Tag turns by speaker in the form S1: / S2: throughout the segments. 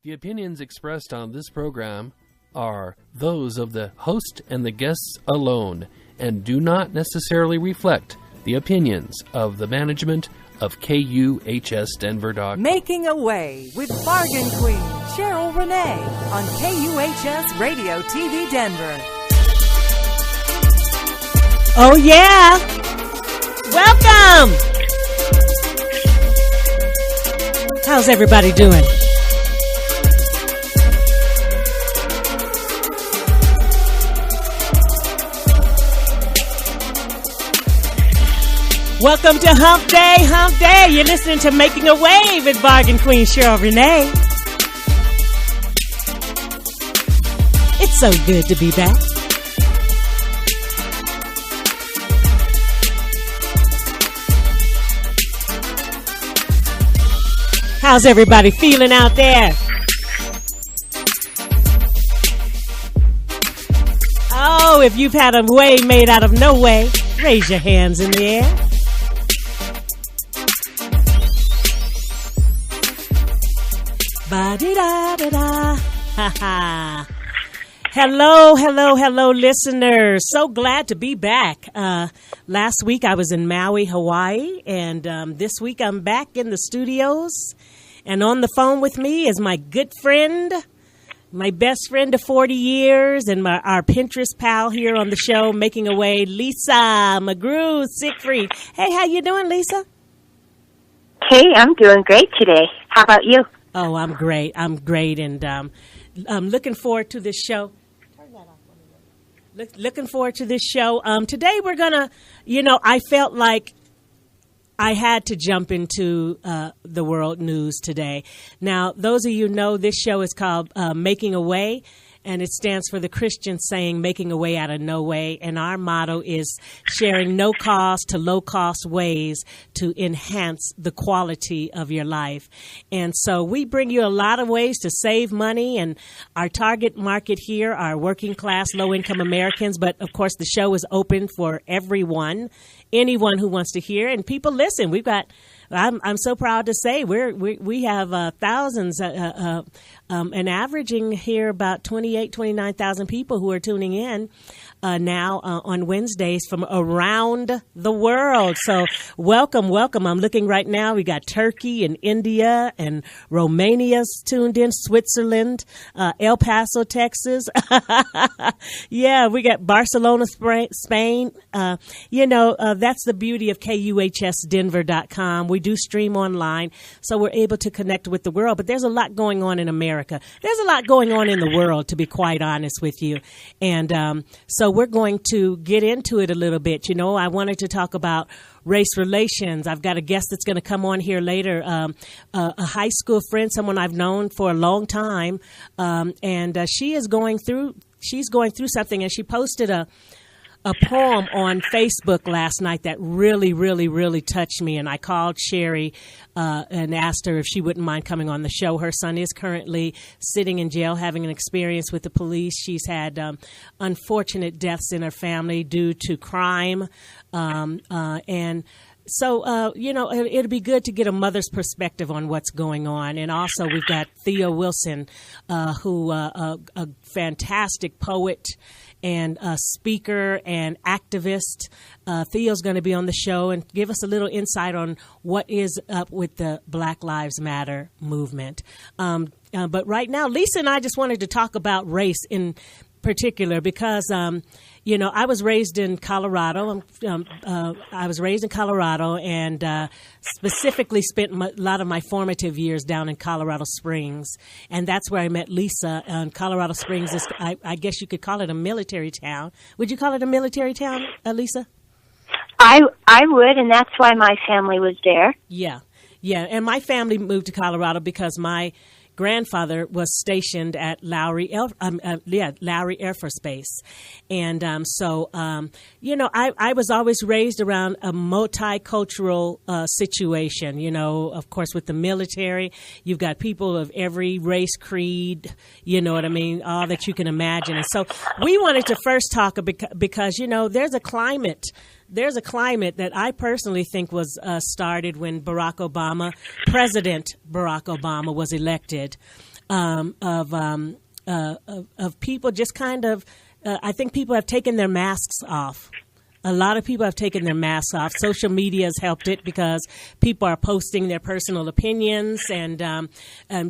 S1: The opinions expressed on this program are those of the host and the guests alone and do not necessarily reflect the opinions of the management of KUHSdenver.com.
S2: Making a Way with Bargain Queen Sheryl Renee on KUHS Radio TV Denver.
S3: Oh yeah! Welcome! How's everybody doing? Welcome to Hump Day, Hump Day. You're listening to Making a Way with Bargain Queen Sheryl Renee. It's so good to be back. How's everybody feeling out there? Oh, if you've had a way made out of no way, raise your hands in the air. Ba-di-da-da-da. Ha-ha. Hello, listeners. So glad to be back. Last week I was in Maui, Hawaii, and this week I'm back in the studios. And on the phone with me is my good friend, my best friend of 40 years, and our Pinterest pal here on the show, Making a Way, Lisa McGrew Siegfried. Hey, how you doing, Lisa?
S4: Hey, I'm doing great today. How about you?
S3: Oh, I'm great, and I'm looking forward to this show. Turn that off. Looking forward to this show. Today we're gonna, I felt like I had to jump into the world news today. Now, those of you know this show is called Making a Way, and it stands for the Christian saying, making a way out of no way. And our motto is sharing no cost to low cost ways to enhance the quality of your life. And so we bring you a lot of ways to save money, and our target market here are working class, low income Americans. But of course, the show is open for everyone, anyone who wants to hear, and people listen. We've got, I'm so proud to say we have thousands and averaging here about 29,000 people who are tuning in now on Wednesdays from around the world. So welcome. I'm looking right now. We got Turkey and India and Romania's tuned in, Switzerland, El Paso, Texas. Yeah, we got Barcelona, Spain. That's the beauty of KUHSdenver.com. We do stream online, so we're able to connect with the world. But there's a lot going on in America. There's a lot going on in the world, to be quite honest with you. And so we're going to get into it a little bit. I wanted to talk about race relations. I've got a guest that's going to come on here later, a high school friend, someone I've known for a long time, and she's going through something, and she posted a poem on Facebook last night that really, really, really touched me. And I called Sherry and asked her if she wouldn't mind coming on the show. Her son is currently sitting in jail, having an experience with the police. She's had unfortunate deaths in her family due to crime. And so, it'll be good to get a mother's perspective on what's going on. And also we've got Theo Wilson, who a fantastic poet and a speaker and activist. Theo's going to be on the show and give us a little insight on what is up with the Black Lives Matter movement. But right now, Lisa and I just wanted to talk about race in particular because, I was raised in Colorado. I was raised in Colorado and specifically spent a lot of my formative years down in Colorado Springs. And that's where I met Lisa. Colorado Springs is, I guess you could call it a military town. Would you call it a military town, Lisa?
S4: I would, and that's why my family was there.
S3: Yeah. And my family moved to Colorado because my grandfather was stationed at Lowry Air Force Base. And I was always raised around a multicultural situation, of course, with the military. You've got people of every race, creed, you know what I mean, all that you can imagine. And so we wanted to first talk because, there's a climate that I personally think was started when President Barack Obama was elected. of people just kind of. I think people have taken their masks off. A lot of people have taken their masks off. Social media has helped it because people are posting their personal opinions and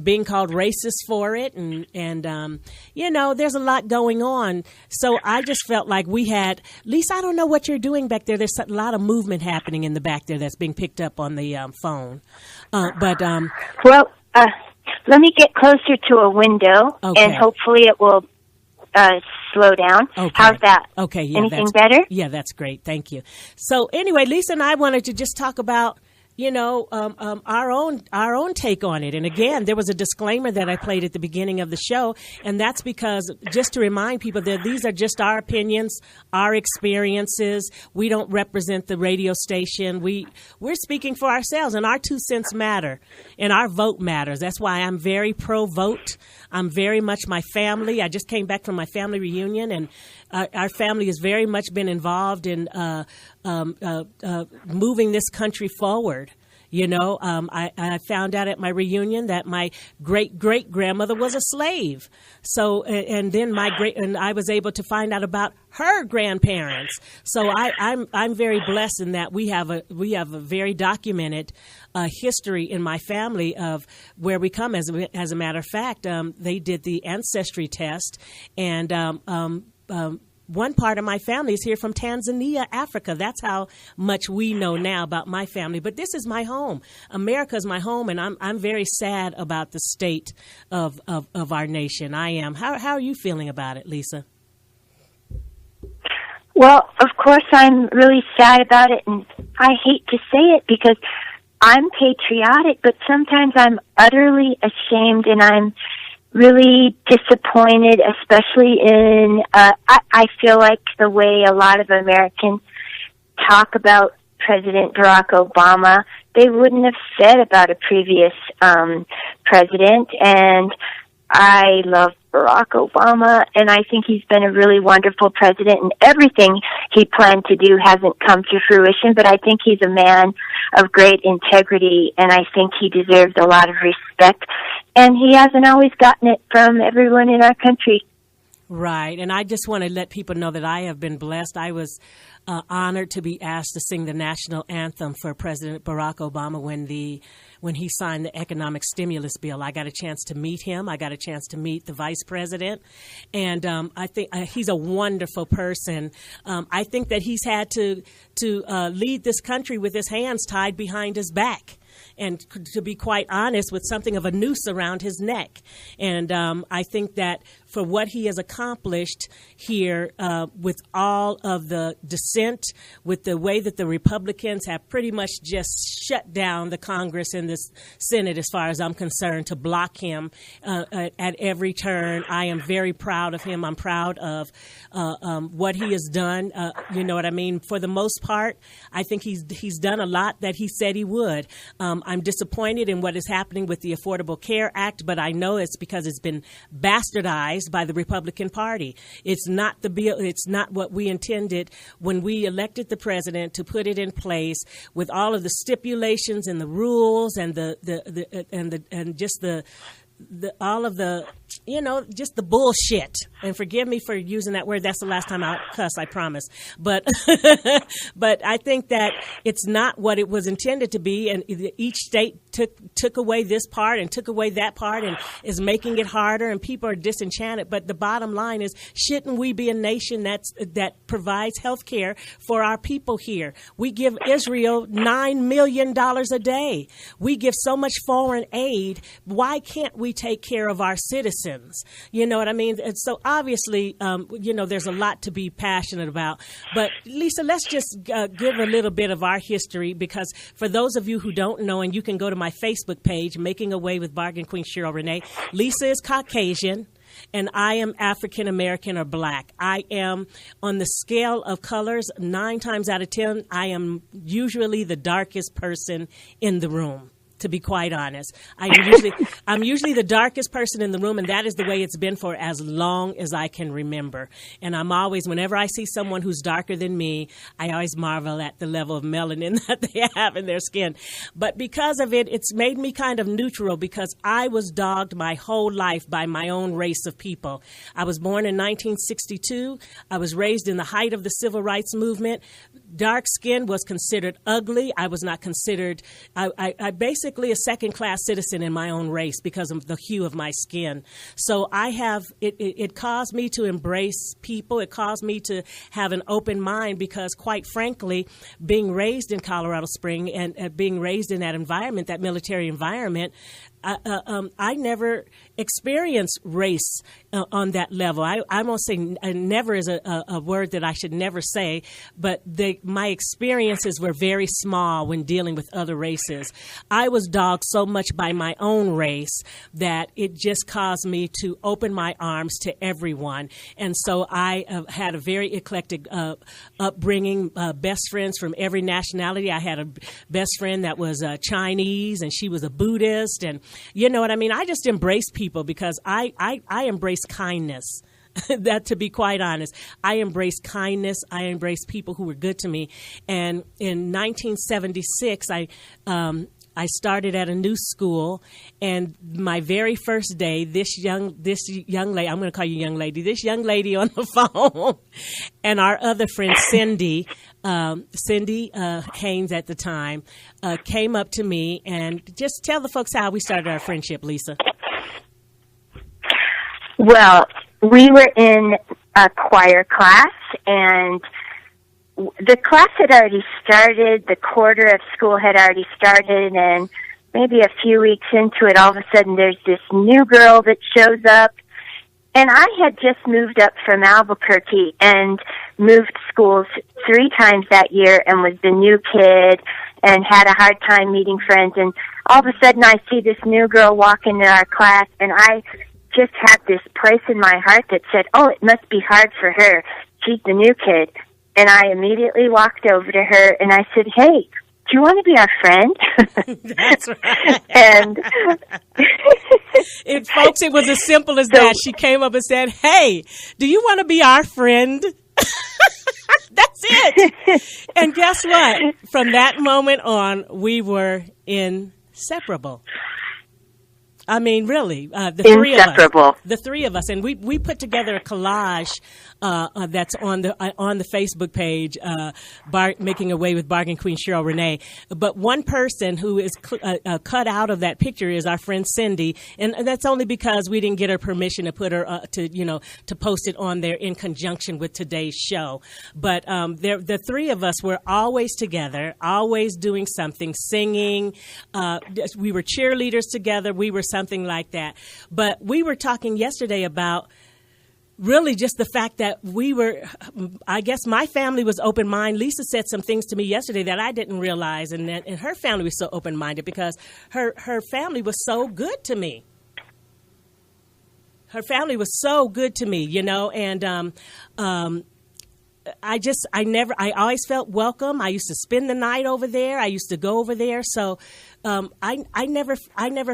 S3: being called racist for it. And there's a lot going on. So I just felt like we had, Lisa, I don't know what you're doing back there. There's a lot of movement happening in the back there that's being picked up on the phone.
S4: Well, let me get closer to a window,
S3: okay.
S4: And hopefully it will slow down.
S3: Okay.
S4: How's that?
S3: Okay. Yeah,
S4: anything better?
S3: Yeah, that's great. Thank you. So anyway, Lisa and I wanted to just talk about, our own take on it. And again, there was a disclaimer that I played at the beginning of the show, and that's because just to remind people that these are just our opinions, our experiences. We don't represent the radio station. We're speaking for ourselves, and our 2 cents matter, and our vote matters. That's why I'm very pro-vote. I'm very much my family. I just came back from my family reunion, and our family has very much been involved in moving this country forward. I found out at my reunion that my great-great-grandmother was a slave. So, and then I was able to find out about her grandparents. So I'm very blessed in that we have a very documented history in my family of where we come. As a matter of fact, they did the ancestry test, and one part of my family is here from Tanzania, Africa. That's how much we know now about my family. But this is my home. America is my home, and I'm very sad about the state of our nation. I am. How are you feeling about it, Lisa?
S4: Well, of course I'm really sad about it, and I hate to say it because I'm patriotic, but sometimes I'm utterly ashamed, and I'm really disappointed, especially in, I feel like the way a lot of Americans talk about President Barack Obama, they wouldn't have said about a previous president. And I love Barack Obama, and I think he's been a really wonderful president, and everything he planned to do hasn't come to fruition, but I think he's a man of great integrity, and I think he deserves a lot of respect, and he hasn't always gotten it from everyone in our country.
S3: Right, and I just want to let people know that I have been blessed. I was honored to be asked to sing the national anthem for President Barack Obama when he signed the economic stimulus bill. I got a chance to meet him. I got a chance to meet the vice president, and I think he's a wonderful person. I think that he's had to lead this country with his hands tied behind his back, and to be quite honest, with something of a noose around his neck. And I think that for what he has accomplished here with all of the dissent, with the way that the Republicans have pretty much just shut down the Congress and the Senate, as far as I'm concerned, to block him at every turn. I am very proud of him. I'm proud of what he has done. You know what I mean? For the most part, I think he's done a lot that he said he would. I'm disappointed in what is happening with the Affordable Care Act, but I know it's because it's been bastardized by the Republican Party. It's not the bill. It's not what we intended when we elected the president to put it in place with all of the stipulations and the rules and just all of the, just the bullshit. And forgive me for using that word. That's the last time I'll cuss, I promise. But but I think that it's not what it was intended to be. And each state took away this part and took away that part and is making it harder, and people are disenchanted. But the bottom line is, shouldn't we be a nation that provides health care for our people here? We give Israel $9 million a day. We give so much foreign aid. Why can't we take care of our citizens? You know what I mean? And so obviously, there's a lot to be passionate about. But Lisa, let's just give a little bit of our history, because for those of you who don't know, and you can go to my Facebook page, Making a Way with Bargain Queen Sheryl Renee. Lisa is Caucasian, and I am African American or black. I am, on the scale of colors, 9 times out of 10, I am usually the darkest person in the room. to be quite honest. I'm usually the darkest person in the room, and that is the way it's been for as long as I can remember. And I'm always, whenever I see someone who's darker than me, I always marvel at the level of melanin that they have in their skin. But because of it, it's made me kind of neutral, because I was dogged my whole life by my own race of people. I was born in 1962. I was raised in the height of the civil rights movement. Dark skin was considered ugly. I was not considered, I basically a second-class citizen in my own race because of the hue of my skin. So it caused me to embrace people. It caused me to have an open mind, because quite frankly, being raised in Colorado Springs and being raised in that environment, that military environment, I never experienced race on that level. I won't say never is a word that I should never say, but my experiences were very small when dealing with other races. I was dogged so much by my own race that it just caused me to open my arms to everyone. And so I had a very eclectic upbringing, best friends from every nationality. I had a best friend that was Chinese, and she was a Buddhist, and you know what I mean? I just embrace people because I embrace kindness. That, to be quite honest, I embrace kindness. I embrace people who were good to me. And in 1976, I started at a new school, and my very first day, this young lady, I'm going to call you young lady, this young lady on the phone, and our other friend Cindy Haynes at the time, came up to me, and just tell the folks how we started our friendship, Lisa.
S4: Well, we were in a choir class, and the class had already started, the quarter of school had already started, and maybe a few weeks into it, all of a sudden there's this new girl that shows up. And I had just moved up from Albuquerque and moved schools 3 times that year and was the new kid and had a hard time meeting friends. And all of a sudden I see this new girl walk into our class, and I just had this place in my heart that said, oh, it must be hard for her. She's the new kid. And I immediately walked over to her and I said, hey, do you want to be our friend?
S3: That's right.
S4: And
S3: folks, it was as simple as that. She came up and said, hey, do you want to be our friend? That's it. And guess what? From that moment on, we were inseparable. I mean, really, the three of us, and we put together a collage that's on the Facebook page, Making Away with Bargain Queen Sheryl Renee. But one person who is cut out of that picture is our friend Cindy, and that's only because we didn't get her permission to put her to post it on there in conjunction with today's show. But the three of us were always together, always doing something, singing. We were cheerleaders together. We were something like that. But we were talking yesterday about really just the fact that I guess my family was open-minded. Lisa said some things to me yesterday that I didn't realize, and her family was so open-minded because her family was so good to me. Her family was so good to me, and I always felt welcome. I used to spend the night over there. I used to go over there. So I never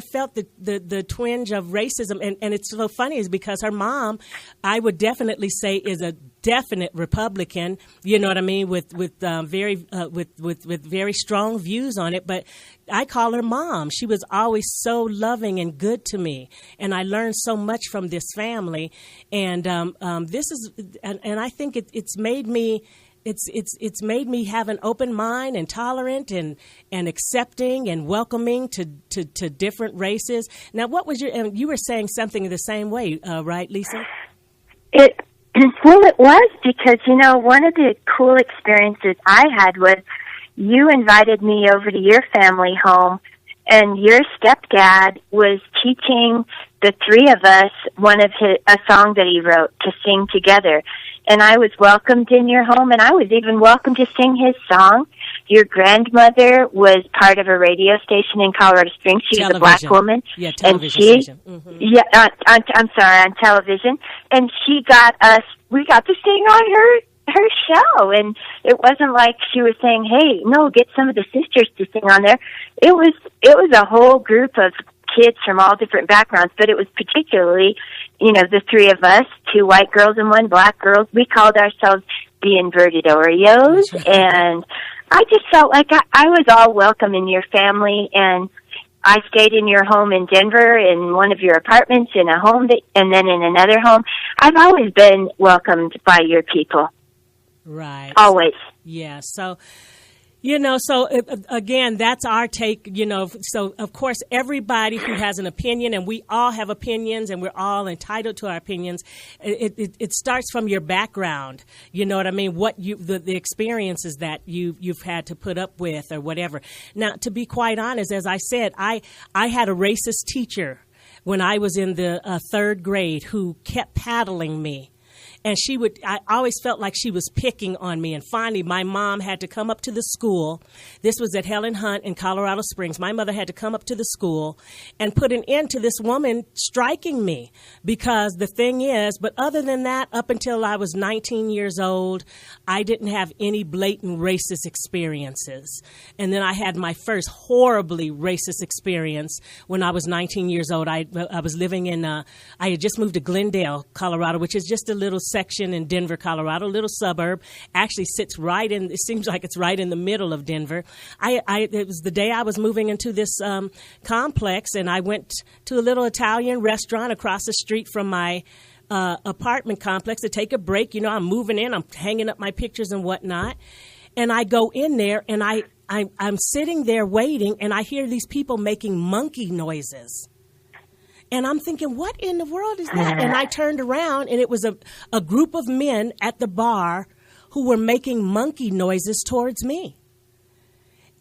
S3: felt the twinge of racism. And it's so funny is because her mom, I would definitely say, is a definite Republican. You know what I mean? With very strong views on it. But I call her mom. She was always so loving and good to me, and I learned so much from this family. And this is, and I think it's made me. It's made me have an open mind and tolerant and accepting and welcoming to different races. Now, what was you were saying something the same way, right, Lisa?
S4: It was because, one of the cool experiences I had was you invited me over to your family home, and your stepdad was teaching the three of us a song that he wrote to sing together. And I was welcomed in your home, and I was even welcome to sing his song. Your grandmother was part of a radio station in Colorado Springs. She's a black woman.
S3: Yeah, television station. Mm-hmm.
S4: Yeah, I'm sorry, on television. And we got to sing on her show, and it wasn't like she was saying, "Hey, no, get some of the sisters to sing on there." It was a whole group of kids from all different backgrounds, but it was particularly, the three of us, 2 white girls and 1 black girl. We called ourselves the Inverted Oreos, and I just felt like I was all welcome in your family, and I stayed in your home in Denver, in one of your apartments, in a home, and then in another home. I've always been welcomed by your people.
S3: Right.
S4: Always.
S3: Yeah. So, again, that's our take, so of course everybody who has an opinion, and we all have opinions and we're all entitled to our opinions. It starts from your background. You know what I mean? What the experiences that you've had to put up with or whatever. Now, to be quite honest, as I said, I had a racist teacher when I was in the 3rd grade who kept paddling me. And I always felt like she was picking on me. And finally, my mom had to come up to the school. This was at Helen Hunt in Colorado Springs. My mother had to come up to the school and put an end to this woman striking me. Because the thing is, but other than that, up until I was 19 years old, I didn't have any blatant racist experiences. And then I had my first horribly racist experience when I was 19 years old. I was living I had just moved to Glendale, Colorado, which is just a little section in Denver, Colorado, a little suburb. Actually sits it seems like it's right in the middle of Denver. It was the day I was moving into this complex, and I went to a little Italian restaurant across the street from my apartment complex to take a break. I'm moving in, I'm hanging up my pictures and whatnot. And I go in there, and I'm sitting there waiting, and I hear these people making monkey noises. And I'm thinking, what in the world is that? And I turned around, and it was a group of men at the bar who were making monkey noises towards me.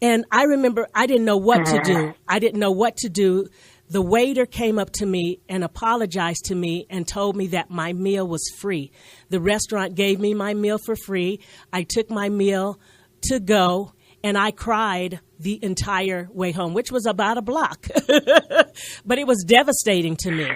S3: And I remember I didn't know what to do. The waiter came up to me and apologized to me and told me that my meal was free. The restaurant gave me my meal for free. I took my meal to go, and I cried the entire way home, which was about a block. But it was devastating to me.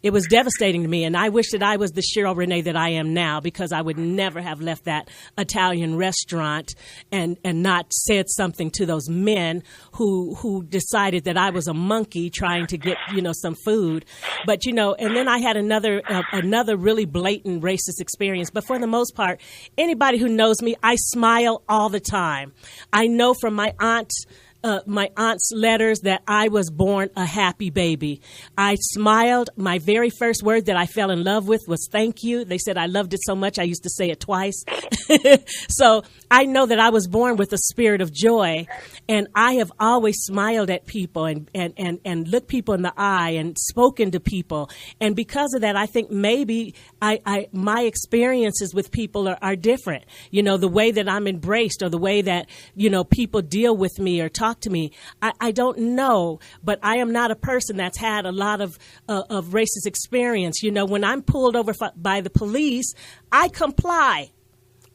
S3: It was devastating to me, and I wish that I was the Sheryl Renee that I am now, because I would never have left that Italian restaurant and not said something to those men who decided that I was a monkey trying to get, some food. But, and then I had another really blatant racist experience. But for the most part, anybody who knows me, I smile all the time. I know from my aunt's letters that I was born a happy baby. I smiled. My very first word that I fell in love with was thank you. They said I loved it so much I used to say it twice. So I know that I was born with a spirit of joy, and I have always smiled at people and looked people in the eye and spoken to people. And because of that, I think maybe my experiences with people are different. The way that I'm embraced, or the way that, people deal with me or talk to me. I don't know, but I am not a person that's had a lot of racist experience. When I'm pulled over by the police, I comply.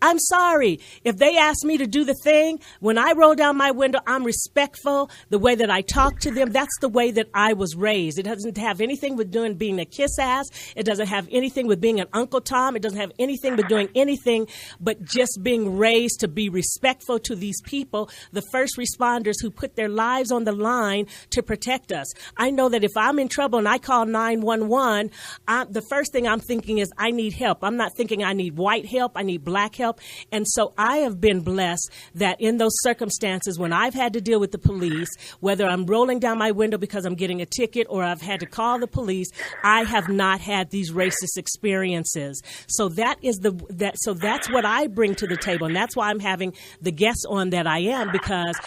S3: I'm sorry. If they ask me to do the thing, when I roll down my window, I'm respectful. The way that I talk to them, that's the way that I was raised. It doesn't have anything with being a kiss ass. It doesn't have anything with being an Uncle Tom. It doesn't have anything with doing anything but just being raised to be respectful to these people, the first responders who put their lives on the line to protect us. I know that if I'm in trouble and I call 911, the first thing I'm thinking is I need help. I'm not thinking I need white help. I need black help. And so I have been blessed that in those circumstances, when I've had to deal with the police, whether I'm rolling down my window because I'm getting a ticket or I've had to call the police, I have not had these racist experiences. So that's what I bring to the table. And that's why I'm having the guests on that I am, because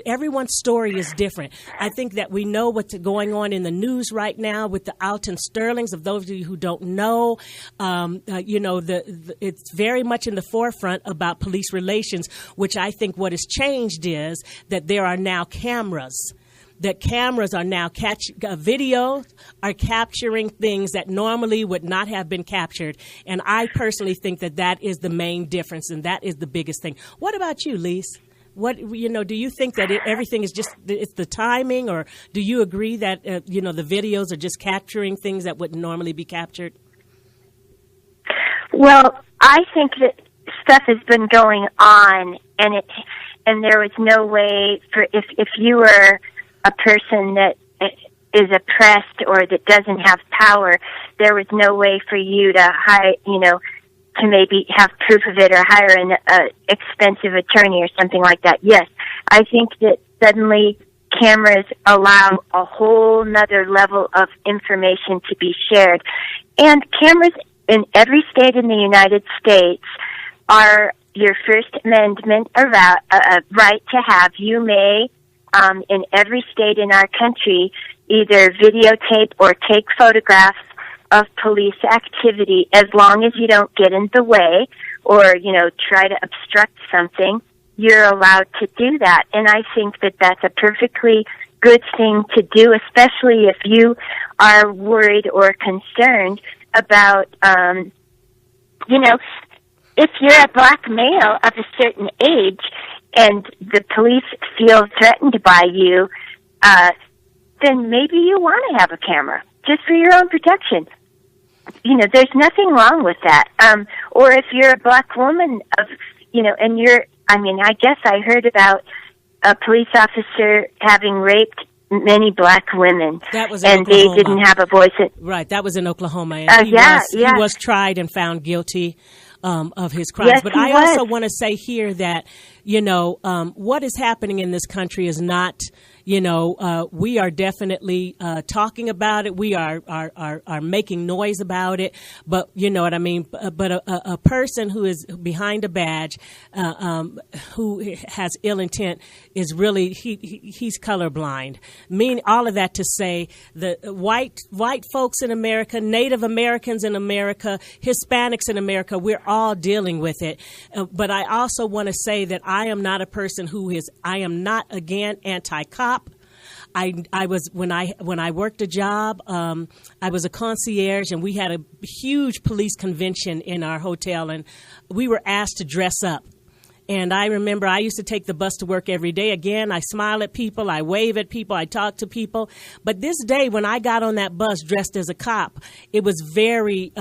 S3: everyone's story is different. I think that we know what's going on in the news right now with the Alton Sterlings. Of those of you who don't know, it's very much in the forefront about police relations, which I think what has changed is that there are now cameras. That cameras are now video are capturing things that normally would not have been captured. And I personally think that is the main difference, and that is the biggest thing. What about you, Lise? What, do you think that everything is it's the timing, or do you agree that, the videos are just capturing things that wouldn't normally be captured?
S4: Well, I think that stuff has been going on, and there was no way for if you were a person that is oppressed or that doesn't have power, there was no way for you to hire, to maybe have proof of it or hire an expensive attorney or something like that. Yes, I think that suddenly cameras allow a whole nother level of information to be shared. And cameras in every state in the United States are your First Amendment right to have. You may, in every state in our country, either videotape or take photographs of police activity as long as you don't get in the way or, try to obstruct something. You're allowed to do that. And I think that that's a perfectly good thing to do, especially if you are worried or concerned about, if you're a black male of a certain age and the police feel threatened by you, then maybe you want to have a camera just for your own protection. There's nothing wrong with that. Or if you're a black woman and I guess I heard about a police officer having raped many black women.
S3: That was in
S4: and
S3: Oklahoma.
S4: They didn't have a voice.
S3: Right, that was in Oklahoma. And he was tried and found guilty of his crimes.
S4: Yes,
S3: but
S4: he
S3: I
S4: was.
S3: also want to say here that, what is happening in this country is not, we are definitely talking about it. We are making noise about it. But you know what I mean? But a person who is behind a badge, who has ill intent, is really, he's colorblind. Meaning all of that to say the white folks in America, Native Americans in America, Hispanics in America, we're all dealing with it. But I also want to say that I am not a person I am not, again, anti-cop. I was when I worked a job, I was a concierge, and we had a huge police convention in our hotel, and we were asked to dress up. And I remember I used to take the bus to work every day. Again, I smile at people, I wave at people, I talk to people. But this day, when I got on that bus dressed as a cop, it was very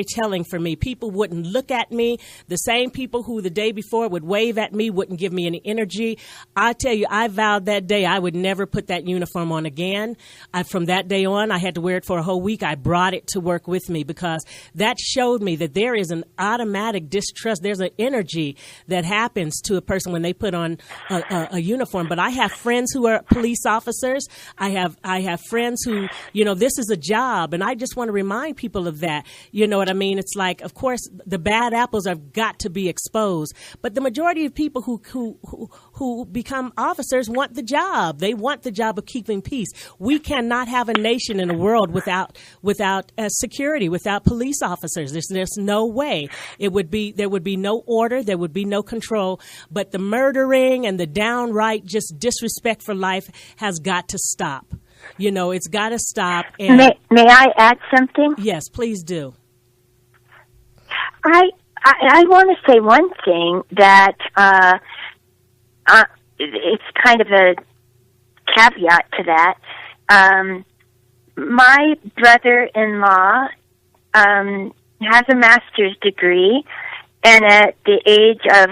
S3: telling for me. People wouldn't look at me. The same people who the day before would wave at me wouldn't give me any energy. I tell you, I vowed that day I would never put that uniform on again. From that day on, I had to wear it for a whole week. I brought it to work with me because that showed me that there is an automatic distrust. There's an energy that happens to a person when they put on a uniform. But I have friends who are police officers. I have friends who, this is a job, and I just want to remind people of that. You know what I mean? It's like, of course, the bad apples have got to be exposed, but the majority of people who become officers want the job. They want the job of keeping peace. We cannot have a nation in a world without security, without police officers. There's no way. There would be no order. There would be no control. But the murdering and the downright just disrespect for life has got to stop. It's got to stop. And
S4: May I add something?
S3: Yes, please do.
S4: I want to say one thing that it's kind of a caveat to that. My brother-in-law has a master's degree, and at the age of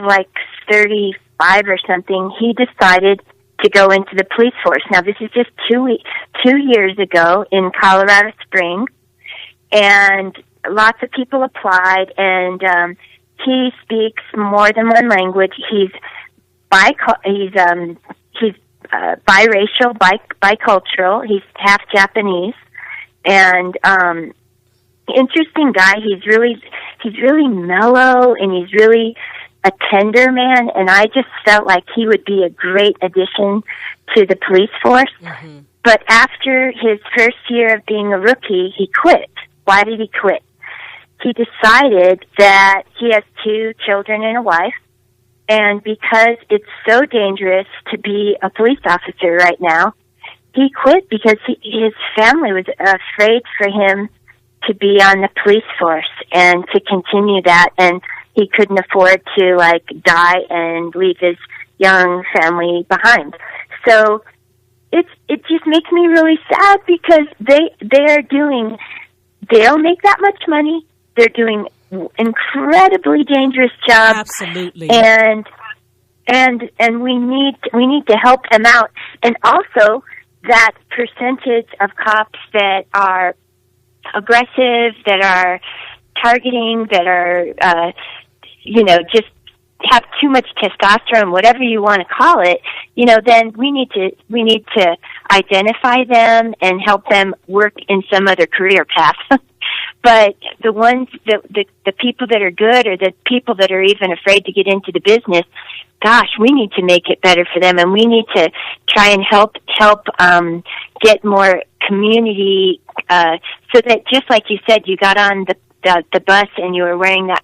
S4: 35 or something, he decided to go into the police force. Now, this is just 2 years ago in Colorado Springs, and lots of people applied, and he speaks more than one language. He's biracial, bicultural. He's half Japanese, and interesting guy. He's really mellow, and he's really a tender man, and I just felt like he would be a great addition to the police force. Mm-hmm. But after his first year of being a rookie, he quit. Why did he quit? He decided that he has 2 children and a wife, and because it's so dangerous to be a police officer right now, he quit because his family was afraid for him to be on the police force and to continue that, and he couldn't afford to die and leave his young family behind. So it just makes me really sad because they don't make that much money. They're doing incredibly dangerous job.
S3: Absolutely.
S4: And we need to help them out. And also that percentage of cops that are aggressive, that are targeting, that are just have too much testosterone, whatever you want to call it, then we need to identify them and help them work in some other career path. But the ones the people that are good, or the people that are even afraid to get into the business, gosh, we need to make it better for them, and we need to try and help get more community, so that, just like you said, you got on the bus and you were wearing that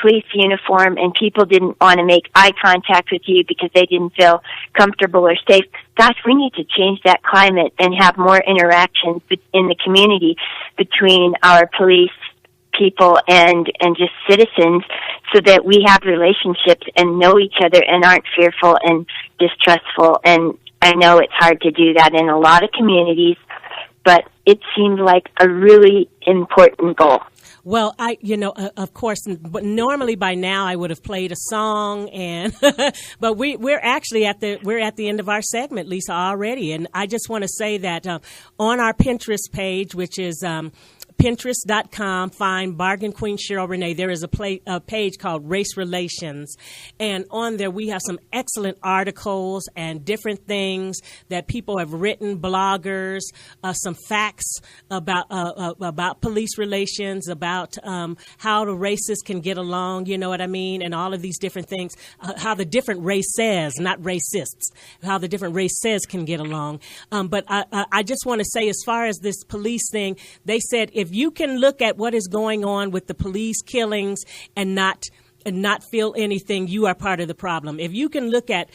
S4: police uniform, and people didn't want to make eye contact with you because they didn't feel comfortable or safe. Gosh, we need to change that climate and have more interactions in the community between our police people and just citizens, so that we have relationships and know each other and aren't fearful and distrustful. And I know it's hard to do that in a lot of communities, but it seemed like a really important goal.
S3: Well, of course, but normally by now I would have played a song, and but we're actually at the end of our segment, Lisa, already, and I just want to say that on our Pinterest page, which is Pinterest.com, find Bargain Queen Sheryl Renee. There is a page called Race Relations, and on there we have some excellent articles and different things that people have written, bloggers, some facts about police relations, about how the races can get along, you know what I mean, and all of these different things, how the different races, not racists, how the different races can get along. But I just want to say, as far as this police thing, they said if you can look at what is going on with the police killings and not feel anything, you are part of the problem. If you can look at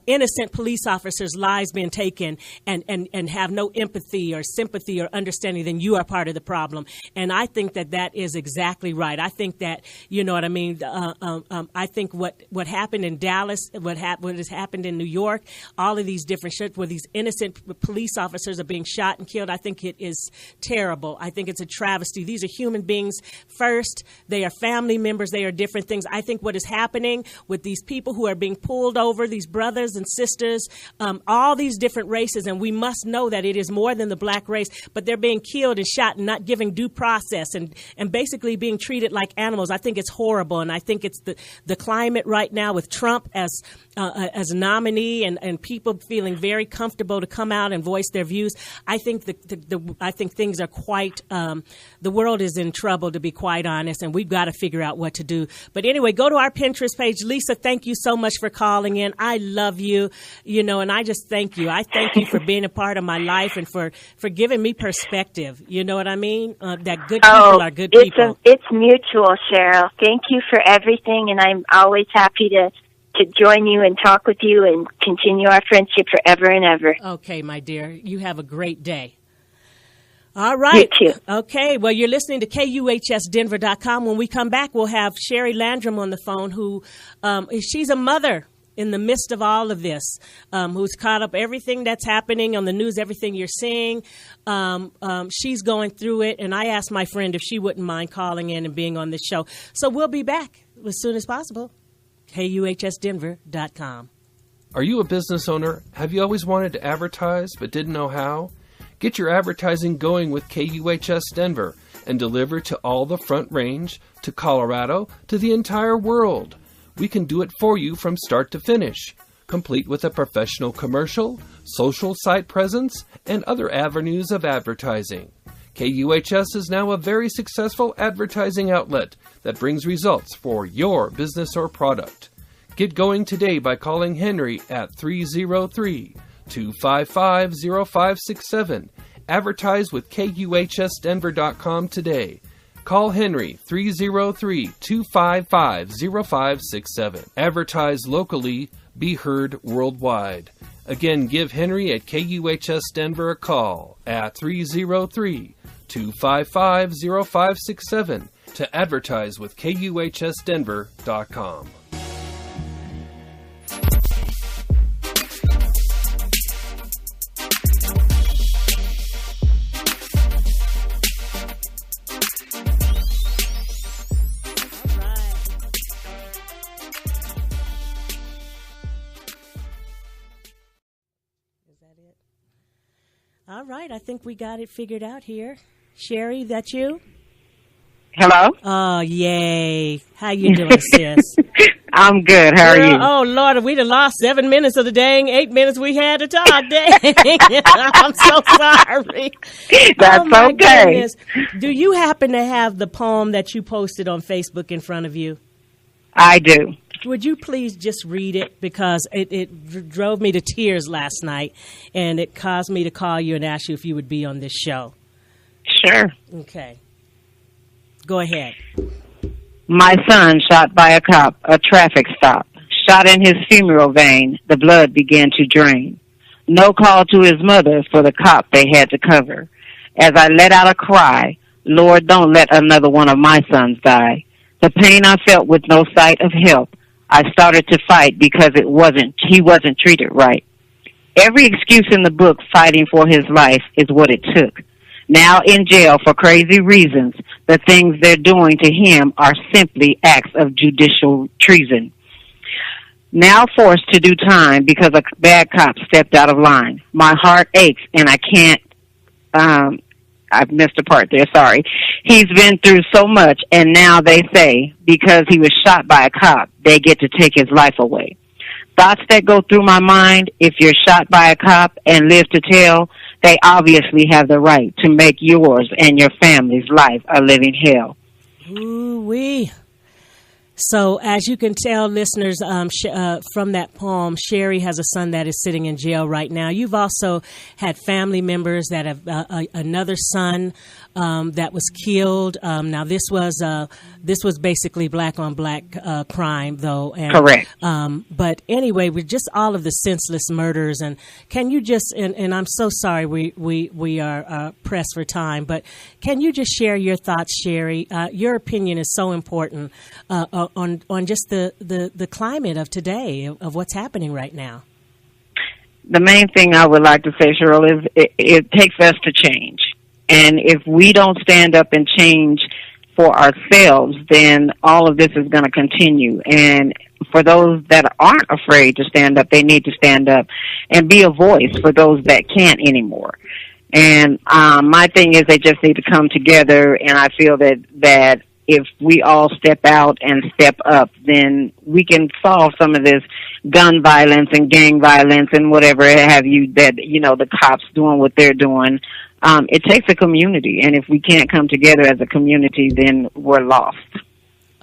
S3: innocent police officers' lives being taken and have no empathy or sympathy or understanding, then you are part of the problem. And I think that is exactly right. I think that, you know what I mean, I think what happened in Dallas, what has happened in New York, all of these different shit where these innocent police officers are being shot and killed, I think it is terrible. I think it's a travesty. These are human beings first. They are family members. They are different things. I think what is happening with these people who are being pulled over, these brothers and sisters, all these different races, and we must know that it is more than the black race, but they're being killed and shot and not giving due process and basically being treated like animals. I think it's horrible, and I think it's the climate right now with Trump as a nominee and people feeling very comfortable to come out and voice their views. I think I think things are quite the world is in trouble, to be quite honest, and we've got to figure out what to do. But anyway, go to our Pinterest page. Lisa, thank you so much for calling in. I love you, and I just thank you. I thank you for being a part of my life and for giving me perspective. You know what I mean? That good people are good people.
S4: It's mutual, Sheryl. Thank you for everything, and I'm always happy to join you and talk with you and continue our friendship forever and ever.
S3: Okay, my dear. You have a great day. All right.
S4: You too.
S3: Okay. Well, you're listening to KUHSdenver.com. When we come back, we'll have Sherry Landrum on the phone, who she's a mother in the midst of all of this, who's caught up everything that's happening on the news, everything you're seeing. She's going through it. And I asked my friend if she wouldn't mind calling in and being on this show. So we'll be back as soon as possible. KUHSdenver.com.
S1: Are you a business owner? Have you always wanted to advertise but didn't know how? Get your advertising going with KUHS Denver and deliver to all the Front Range, to Colorado, to the entire world. We can do it for you from start to finish, complete with a professional commercial, social site presence, and other avenues of advertising. KUHS is now a very successful advertising outlet that brings results for your business or product. Get going today by calling Henry at 303-255-0567. Advertise with KUHSdenver.com today. Call Henry 303-255-0567. Advertise locally, be heard worldwide. Again, give Henry at KUHS Denver a call at 303-255-0567 to advertise with KUHSdenver.com.
S3: right, I think we got it figured out here. Sherry, that you?
S5: Hello?
S3: Oh, yay. How you doing, sis?
S5: I'm good. How are you?
S3: Oh, Lord, we done lost 7 minutes of the dang 8 minutes we had to talk. Dang. I'm so sorry.
S5: That's
S3: my
S5: okay.
S3: Goodness. Do you happen to have the poem that you posted on Facebook in front of you?
S5: I do.
S3: Would you please just read it? Because it drove me to tears last night, and it caused me to call you and ask you if you would be on this show.
S5: Sure.
S3: Okay. Go ahead.
S5: My son shot by a cop, a traffic stop. Shot in his femoral vein, the blood began to drain. No call to his mother for the cop they had to cover. As I let out a cry, Lord, don't let another one of my sons die. The pain I felt with no sight of help, I started to fight because he wasn't treated right. Every excuse in the book fighting for his life is what it took. Now in jail for crazy reasons, the things they're doing to him are simply acts of judicial treason. Now forced to do time because a bad cop stepped out of line. My heart aches and I can't, I've missed a part there, sorry. He's been through so much and now they say because he was shot by a cop, they get to take his life away. Thoughts that go through my mind, if you're shot by a cop and live to tell, they obviously have the right to make yours and your family's life a living hell.
S3: Ooh-wee. So as you can tell, listeners, from that poem, Sherry has a son that is sitting in jail right now. You've also had family members that have another son that was killed. Now this was basically black on black crime, though. And,
S5: correct.
S3: But anyway, with just all of the senseless murders, and can you just and I'm so sorry we are pressed for time, but can you just share your thoughts, Sherry? Your opinion is so important on just the climate of today, of what's happening right now.
S5: The main thing I would like to say, Sheryl, is it takes us to change. And if we don't stand up and change for ourselves, then all of this is going to continue. And for those that aren't afraid to stand up, they need to stand up and be a voice for those that can't anymore. And my thing is they just need to come together, and I feel that if we all step out and step up, then we can solve some of this gun violence and gang violence and whatever have you that, the cops doing what they're doing. It takes a community, and if we can't come together as a community, then we're lost.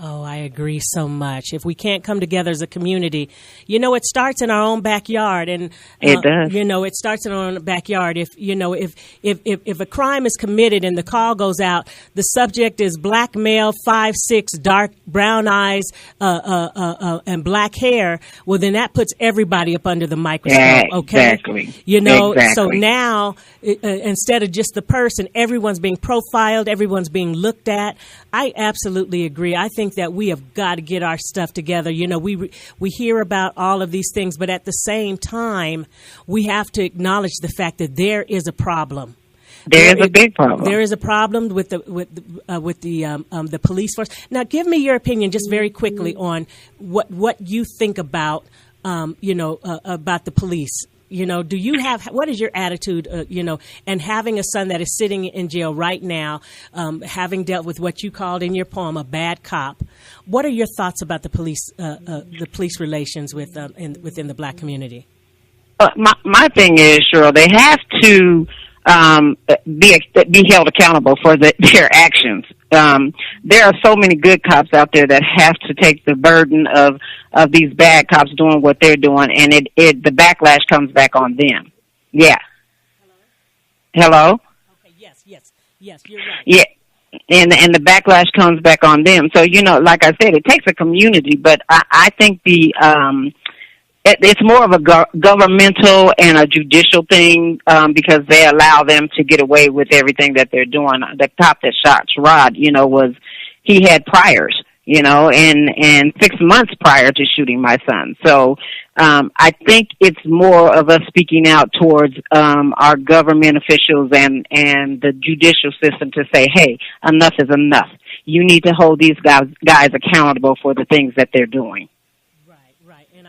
S3: Oh, I agree so much. If we can't come together as a community, it starts in our own backyard, and
S5: it does.
S3: It starts in our own backyard. If a crime is committed and the call goes out, the subject is black male, 5'6", dark brown eyes, and black hair. Well, then that puts everybody up under the microscope. Okay,
S5: exactly.
S3: Exactly. So now instead of just the person, everyone's being profiled, everyone's being looked at. I absolutely agree. I think that we have got to get our stuff together. We hear about all of these things, but at the same time, we have to acknowledge the fact that there is a problem.
S5: There is a big problem.
S3: There is a problem with the police force. Now, give me your opinion, just very quickly, on what you think about about the police. Do you have, what is your attitude, and having a son that is sitting in jail right now, having dealt with what you called in your poem a bad cop, what are your thoughts about the police relations within the black community?
S5: My thing is, Sheryl, they have to be held accountable for their actions. There are so many good cops out there that have to take the burden of these bad cops doing what they're doing, and the backlash comes back on them. Yeah. Hello? Okay,
S3: yes, you're right.
S5: Yeah. And the backlash comes back on them. So, like I said, it takes a community, but I think it's more of a governmental and a judicial thing, because they allow them to get away with everything that they're doing. The cop that shot Sheryl, he had priors, and 6 months prior to shooting my son. So, I think it's more of us speaking out towards, our government officials and the judicial system to say, hey, enough is enough. You need to hold these guys accountable for the things that they're doing.
S3: Right. And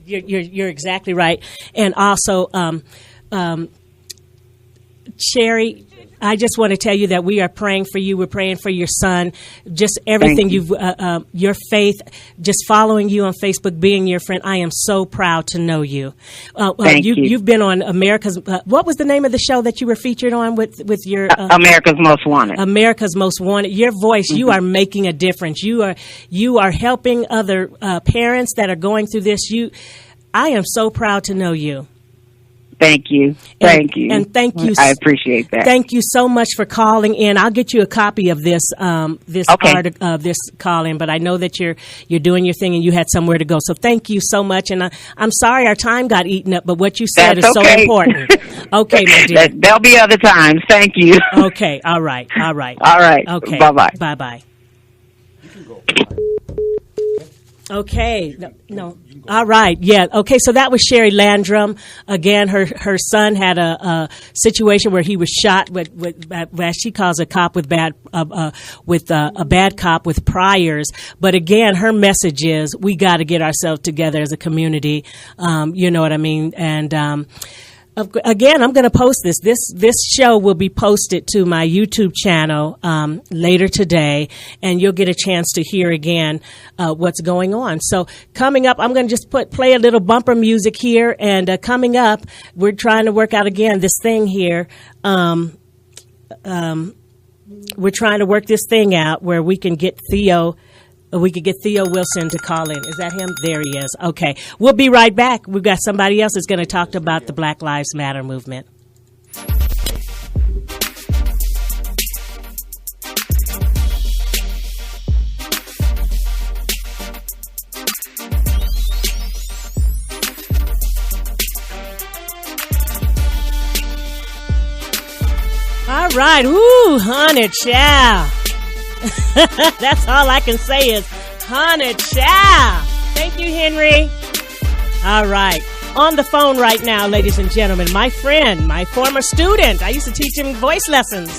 S3: You're exactly right. And also, Sherry, I just want to tell you that we are praying for you. We're praying for your son. Just everything your faith, just following you on Facebook, being your friend. I am so proud to know you.
S5: Thank you.
S3: You've been on America's. What was the name of the show that you were featured on with your
S5: America's Most Wanted?
S3: America's Most Wanted. Your voice, you are making a difference. You are helping other parents that are going through this. I am so proud to know you.
S5: Thank you. Thank you.
S3: And thank you.
S5: I appreciate that.
S3: Thank you so much for calling in. I'll get you a copy of this article, this call in, but I know that you're doing your thing and you had somewhere to go. So thank you so much. And I'm sorry our time got eaten up, but what you said is so important. Okay, my dear.
S5: There'll be other times. Thank you.
S3: Okay. All right.
S5: All right.
S3: Okay.
S5: Bye-bye.
S3: Bye-bye. Okay. No. All right. Yeah. Okay. So that was Sherry Landrum. Again, her son had a situation where he was shot with as she calls a cop with a bad cop with priors. But again, her message is we got to get ourselves together as a community. You know what I mean? And again, I'm going to post this. This show will be posted to my YouTube channel later today, and you'll get a chance to hear again what's going on. So coming up, I'm going to just play a little bumper music here, and coming up, we're trying to work out again this thing here. We're trying to work this thing out where we can get Theo. We could get Theo Wilson to call in. Is that him? There he is. Okay. We'll be right back. We've got somebody else that's going to talk about the Black Lives Matter movement. All right. Woo, honey child. That's all I can say is, honey child. Thank you, Henry. All right. On the phone right now, ladies and gentlemen, my friend, my former student. I used to teach him voice lessons.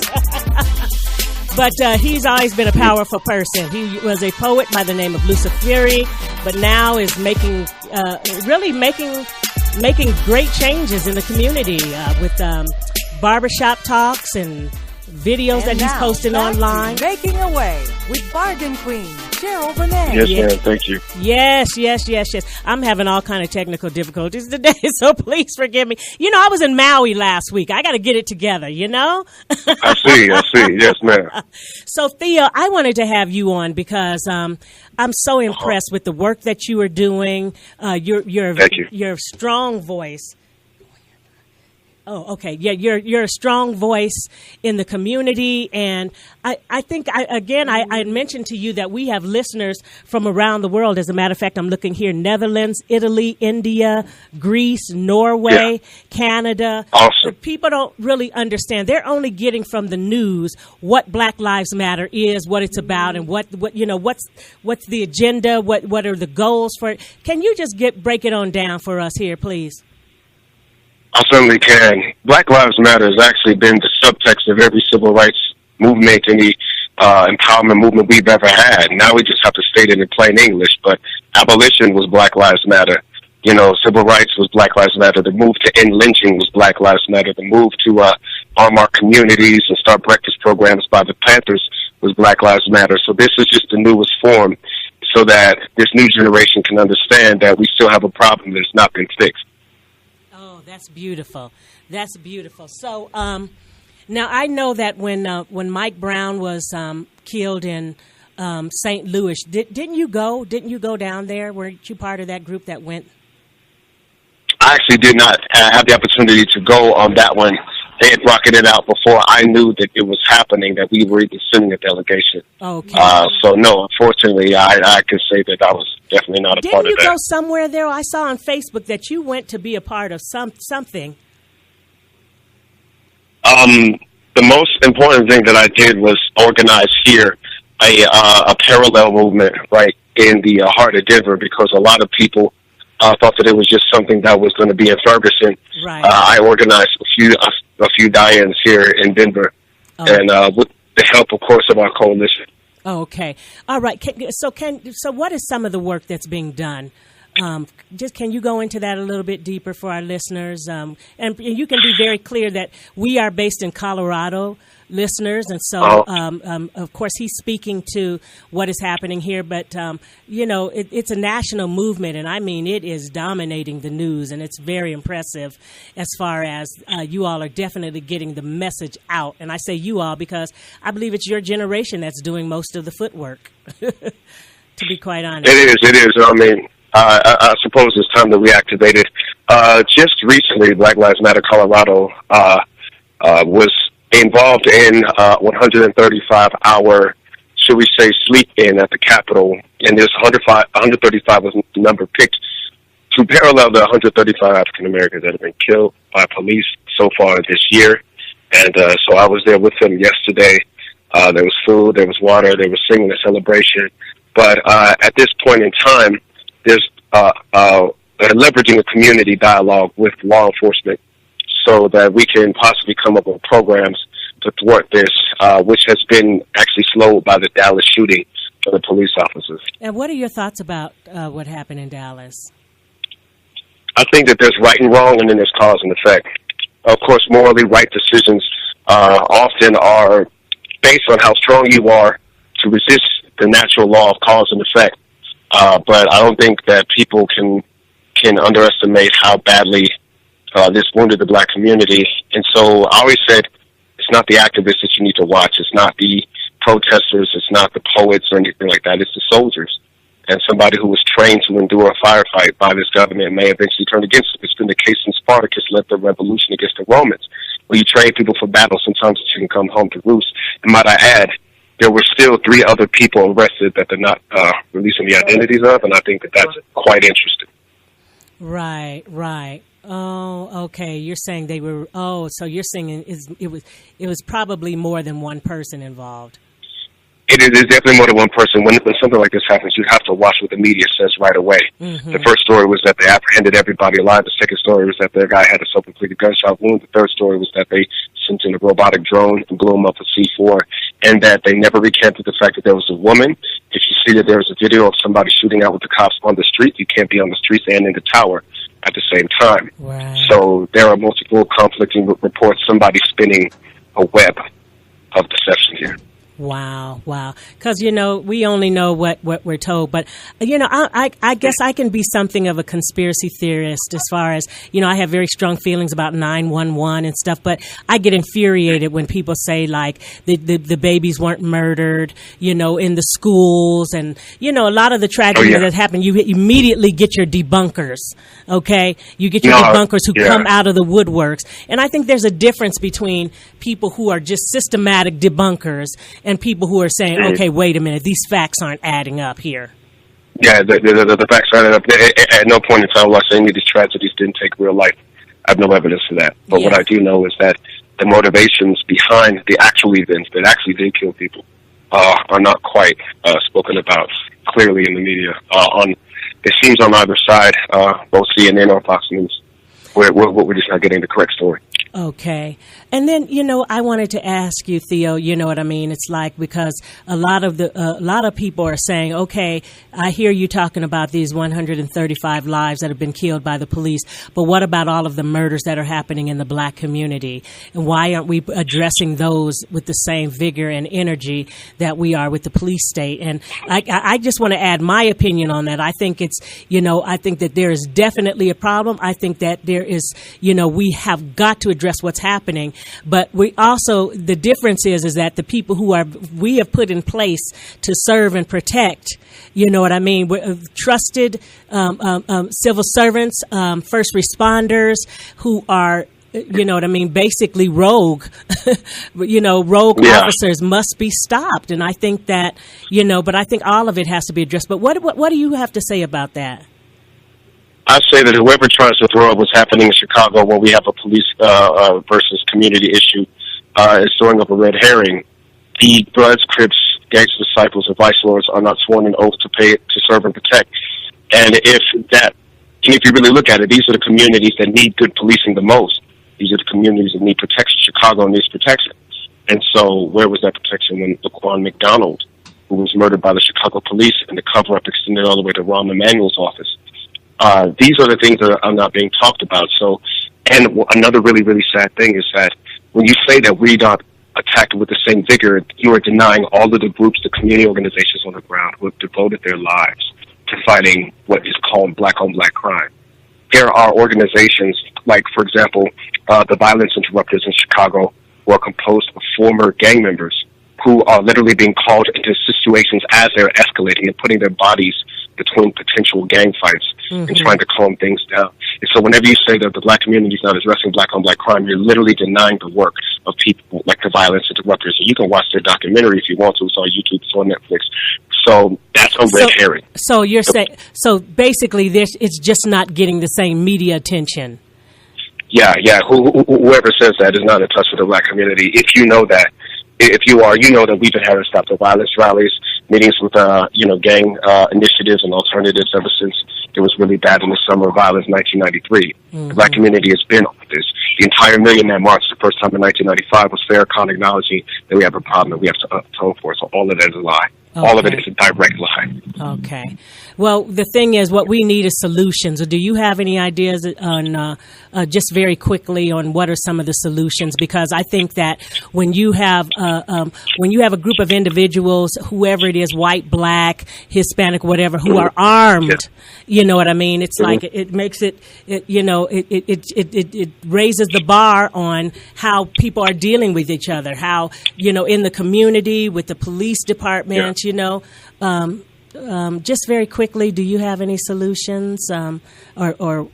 S3: But he's always been a powerful person. He was a poet by the name of Luciferi, but now is making great changes in the community with barbershop talks and videos that he's posting online.
S2: Making a way with Bargain Queen, Sheryl Renee.
S6: Yes, ma'am. Thank you.
S3: Yes. I'm having all kind of technical difficulties today, so please forgive me. You know, I was in Maui last week. I got to get it together, you know?
S6: I see. Yes, ma'am.
S3: So, Theo, I wanted to have you on because I'm so impressed with the work that you are doing.
S6: Thank you.
S3: Your strong voice. Oh, okay. Yeah, you're a strong voice in the community, and I think I mentioned to you that we have listeners from around the world. As a matter of fact, I'm looking here: Netherlands, Italy, India, Greece, Norway, Canada.
S6: Awesome.
S3: People don't really understand. They're only getting from the news what Black Lives Matter is, what it's about, and what what's the agenda, what are the goals for it. Can you just break it on down for us here, please?
S6: I certainly can. Black Lives Matter has actually been the subtext of every civil rights movement, any empowerment movement we've ever had. Now we just have to state it in plain English, but abolition was Black Lives Matter. You know, civil rights was Black Lives Matter. The move to end lynching was Black Lives Matter. The move to arm our communities and start breakfast programs by the Panthers was Black Lives Matter. So this is just the newest form so that this new generation can understand that we still have a problem that's not been fixed.
S3: That's beautiful. That's beautiful. So now I know that when Mike Brown was killed in St. Louis, didn't you go? Didn't you go down there? Weren't you part of that group that went?
S6: I actually did not have the opportunity to go on that one. They had rocketed out before I knew that it was happening, that we were even sending a delegation.
S3: Okay.
S6: So, no, unfortunately, I can say that I was definitely not a part of that.
S3: Didn't you go somewhere there? I saw on Facebook that you went to be a part of something.
S6: The most important thing that I did was organize here a parallel movement right in the heart of Denver, because a lot of people thought that it was just something that was going to be in Ferguson.
S3: Right.
S6: I organized a few die-ins here in Denver, and with the help, of course, of our coalition.
S3: Okay. All right. So what is some of the work that's being done Just can you go into that a little bit deeper for our listeners? And you can be very clear that we are based in Colorado, listeners, and so of course he's speaking to what is happening here, but it's a national movement, and I mean it is dominating the news, and it's very impressive as far as you all are definitely getting the message out. And I say you all because I believe it's your generation that's doing most of the footwork, to be quite honest.
S6: It is. I mean, I suppose it's time to reactivate it. Just recently, Black Lives Matter Colorado was involved in 135-hour, should we say, sleep-in at the Capitol, and this 135 was the number picked to parallel the 135 African Americans that have been killed by police so far this year. And so I was there with them yesterday. There was food, there was water, there was singing, a celebration. But at this point in time, there's leveraging a community dialogue with law enforcement so that we can possibly come up with programs to thwart this, which has been actually slowed by the Dallas shooting for the police officers.
S3: And what are your thoughts about what happened in Dallas?
S6: I think that there's right and wrong, and then there's cause and effect. Of course, morally right decisions often are based on how strong you are to resist the natural law of cause and effect. But I don't think that people can underestimate how badly this wounded the black community. And so I always said, it's not the activists that you need to watch. It's not the protesters. It's not the poets or anything like that. It's the soldiers. And somebody who was trained to endure a firefight by this government may eventually turn against it. It's been the case since Spartacus led the revolution against the Romans. When you train people for battle, sometimes you can come home to roost. And might I add, there were still 3 other people arrested that they're not releasing the identities of, and I think that that's quite interesting.
S3: Right. Oh, okay. You're saying they were. Oh, so you're saying it was probably more than one person involved.
S6: It is definitely more than one person. When something like this happens, you have to watch what the media says right away. Mm-hmm. The first story was that they apprehended everybody alive. The second story was that the guy had a self-inflicted gunshot wound. The third story was that they sent in a robotic drone and blew him up with C4, and that they never recanted the fact that there was a woman. If you see that there was a video of somebody shooting out with the cops on the street, you can't be on the streets and in the tower at the same time.
S3: Right.
S6: So there are multiple conflicting reports, somebody spinning a web of deception here.
S3: Wow. Because, we only know what we're told. But, I guess I can be something of a conspiracy theorist as far as, I have very strong feelings about 911 and stuff. But I get infuriated when people say, like, the babies weren't murdered, in the schools. And, a lot of the tragedy that happened, you immediately get your debunkers, okay? You get your debunkers who come out of the woodworks. And I think there's a difference between people who are just systematic debunkers and people who are saying, okay, wait a minute, these facts aren't adding up here.
S6: Yeah, the facts aren't adding up. At no point in time will I say any of these tragedies didn't take real life. I have no evidence for that. But what I do know is that the motivations behind the actual events that actually did kill people are not quite spoken about clearly in the media. It seems on either side, both CNN or Fox News, we're just not getting the correct story.
S3: Okay. And then, I wanted to ask you, Theo, you know what I mean? It's like, because a lot of people are saying, okay, I hear you talking about these 135 lives that have been killed by the police, but what about all of the murders that are happening in the black community? And why aren't we addressing those with the same vigor and energy that we are with the police state? And I just want to add my opinion on that. I think it's, I think that there is definitely a problem. I think that there is, we have got to address what's happening, but we also, the difference is that the people we have put in place to serve and protect, you know what I mean, trusted civil servants, first responders who are, you know what I mean, basically rogue, officers must be stopped. And I think that, but I think all of it has to be addressed. But what do you have to say about that?
S6: I say that whoever tries to throw up what's happening in Chicago when we have a police versus community issue is throwing up a red herring. The Bloods, Crips, Gangster Disciples, and Vice Lords are not sworn in oath to serve and protect. And if you really look at it, these are the communities that need good policing the most. These are the communities that need protection. Chicago needs protection. And so where was that protection when Laquan McDonald, who was murdered by the Chicago police, and the cover-up extended all the way to Rahm Emanuel's office? These are the things that are not being talked about. So, and another really, really sad thing is that when you say that we not attacked with the same vigor, you are denying all of the groups, the community organizations on the ground who have devoted their lives to fighting what is called black-on-black crime. There are organizations like, for example, the Violence Interrupters in Chicago, who are composed of former gang members who are literally being called into situations as they're escalating and putting their bodies between potential gang fights and trying to calm things down. And so whenever you say that the black community is not addressing black-on-black crime, you're literally denying the work of people like the Violence Interrupters. You can watch their documentary if you want to. It's on YouTube. It's on Netflix. So that's a red herring.
S3: So you're saying, so basically it's just not getting the same media attention.
S6: Yeah. Whoever says that is not in touch with the black community. If you know that, if you are, you know that we've been having Stop the Violence rallies, meetings with, gang initiatives and alternatives ever since it was really bad in the summer of violence, 1993. The black community has been on this. The entire Millionaire March, the first time in 1995, was Farrakhan acknowledging that we have a problem that we have to atone for. So all of that is a lie. Okay. All of it is a direct lie.
S3: Okay. Well, the thing is, what we need is solutions. Do you have any ideas on, just very quickly, on what are some of the solutions? Because I think that when you have a group of individuals, whoever it is, white, black, Hispanic, whatever, who are armed, you know what I mean? It's like it makes it raises the bar on how people are dealing with each other. How, in the community, with the police department. Just very quickly, do you have any solutions, or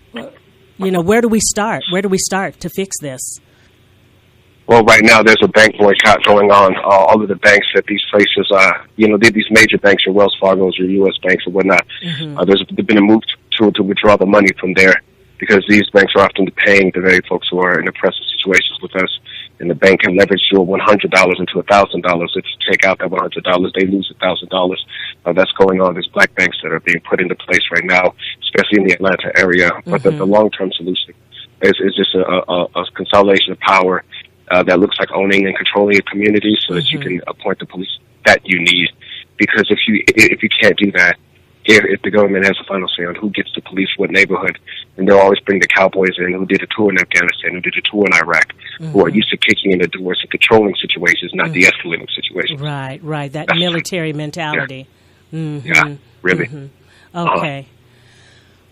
S3: where do we start? Where do we start to fix this?
S6: Well, right now there's a bank boycott going on. All of the banks at these places, these major banks, your Wells Fargo's, your U.S. banks, and whatnot. There's been a move to withdraw the money from there because these banks are often paying the very folks who are in oppressive situations with us. And the bank can leverage your $100 into $1,000. If you take out that $100, they lose $1,000. That's going on. There's black banks that are being put into place right now, especially in the Atlanta area. But the long-term solution is just a consolidation of power that looks like owning and controlling a community so that you can appoint the police that you need. Because if you can't do that, if the government has a final say on who gets to police what neighborhood, and they'll always bring the cowboys in who did a tour in Afghanistan, who did a tour in Iraq, who are used to kicking in the doors and controlling situations, not de-escalating situations.
S3: Right. That military mentality.
S6: Yeah, really.
S3: Okay.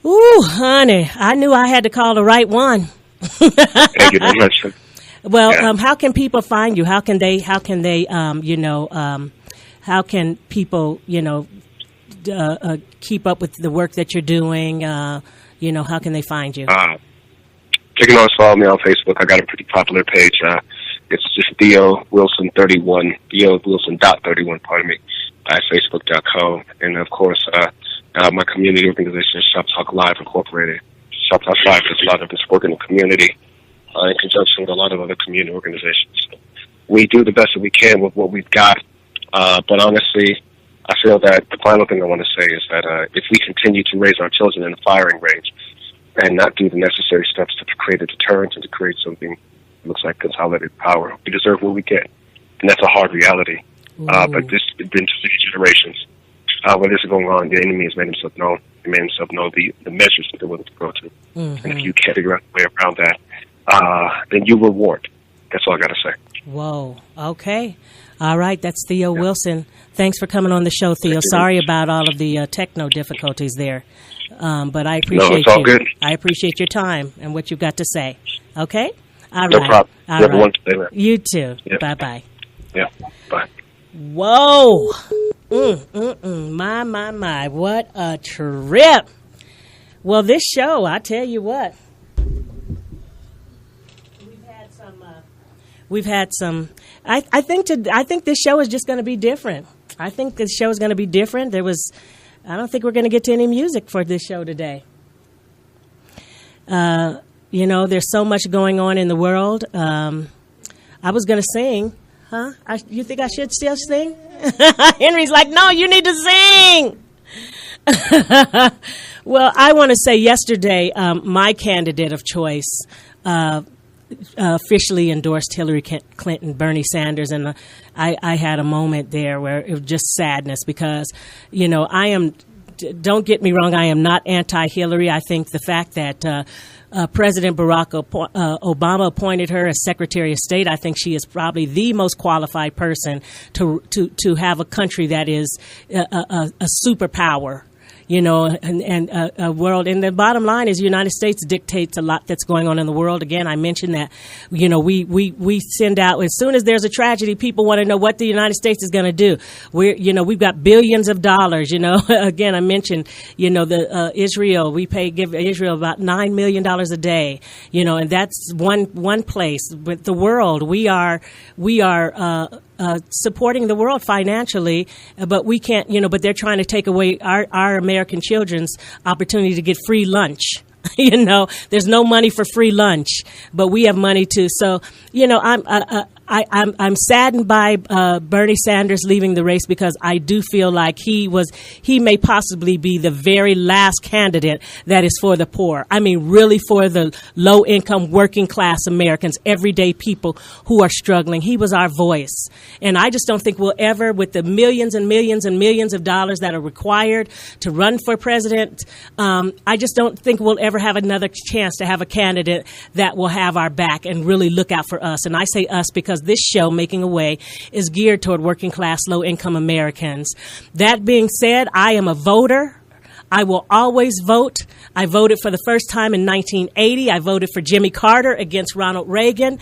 S3: Ooh, honey, I knew I had to call the right one.
S6: Thank you very much.
S3: Well, how can people find you? How can people, keep up with the work that you're doing? How can they find you?
S6: You can always follow me on Facebook. I got a pretty popular page. It's just Theo Wilson 31, Theo Wilson .31, pardon me, at Facebook.com. And of course, my community organization, Shop Talk Live Incorporated. Shop Talk Live does a lot of this work in the community in conjunction with a lot of other community organizations. We do the best that we can with what we've got, but honestly, I feel that the final thing I want to say is that if we continue to raise our children in the firing range and not do the necessary steps to create a deterrent and to create something that looks like consolidated power, we deserve what we get. And that's a hard reality. But this has been 2 generations. When this is going on, the enemy has made himself known. He made himself know the measures that they're willing to go to. And if you can't figure out a way around that, then you reward. That's all I got to say.
S3: Whoa. Okay. All right. That's Theo Wilson. Thanks for coming on the show, Theo. Sorry about all of the techno difficulties there. But I appreciate
S6: it's all good.
S3: I appreciate your time and what you've got to say. Okay? All
S6: no
S3: right.
S6: Problem.
S3: All right.
S6: Stay there.
S3: You too.
S6: Yeah.
S3: Bye-bye.
S6: Yeah. Bye.
S3: Whoa. My. What a trip. Well, this show, I tell you what. We've had some. I think this show is just going to be different. I think this show is going to be different. I don't think we're going to get to any music for this show today. There's so much going on in the world. I was going to sing. Huh? You think I should still sing? Henry's like, no, you need to sing. Well, I want to say yesterday, my candidate of choice officially endorsed Hillary Clinton, Bernie Sanders, and I had a moment there where it was just sadness because, I am don't get me wrong, I am not anti-Hillary. I think the fact that President Barack Obama appointed her as Secretary of State, I think she is probably the most qualified person to have a country that is a superpower. And a world. And the bottom line is the United States dictates a lot that's going on in the world. Again, I mentioned that, we send out, as soon as there's a tragedy, people want to know what the United States is going to do. We've got billions of dollars, Again, I mentioned, Israel, give Israel about $9 million a day, and that's one place. But the world, we are supporting the world financially, but we can't, but they're trying to take away our American children's opportunity to get free lunch. There's no money for free lunch, but we have money too. So, I'm saddened by Bernie Sanders leaving the race, because I do feel like he may possibly be the very last candidate that is for the poor. I mean, really for the low income, working class Americans, everyday people who are struggling. He was our voice. And I just don't think we'll ever, with the millions and millions and millions of dollars that are required to run for president, I just don't think we'll ever have another chance to have a candidate that will have our back and really look out for us. And I say us because this show, Making a Way, is geared toward working class, low income Americans. That being said, I am a voter. I will always vote. I voted for the first time in 1980. I voted for Jimmy Carter against Ronald Reagan.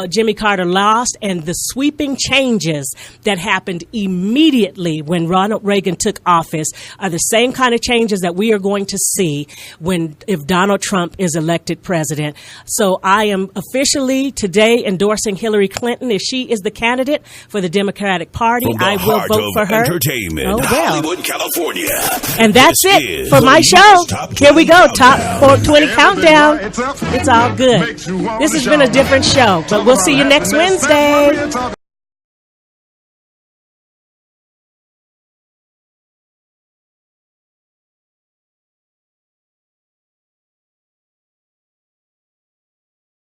S3: Jimmy Carter lost, and the sweeping changes that happened immediately when Ronald Reagan took office are the same kind of changes that we are going to see if Donald Trump is elected president. So I am officially today endorsing Hillary Clinton. If she is the candidate for the Democratic Party, I will vote for her.
S7: Entertainment, Hollywood, California.
S3: And that's it for my show. Here we go. Top 420 countdown. It's all good. This has been a different show, but we'll see you next Wednesday.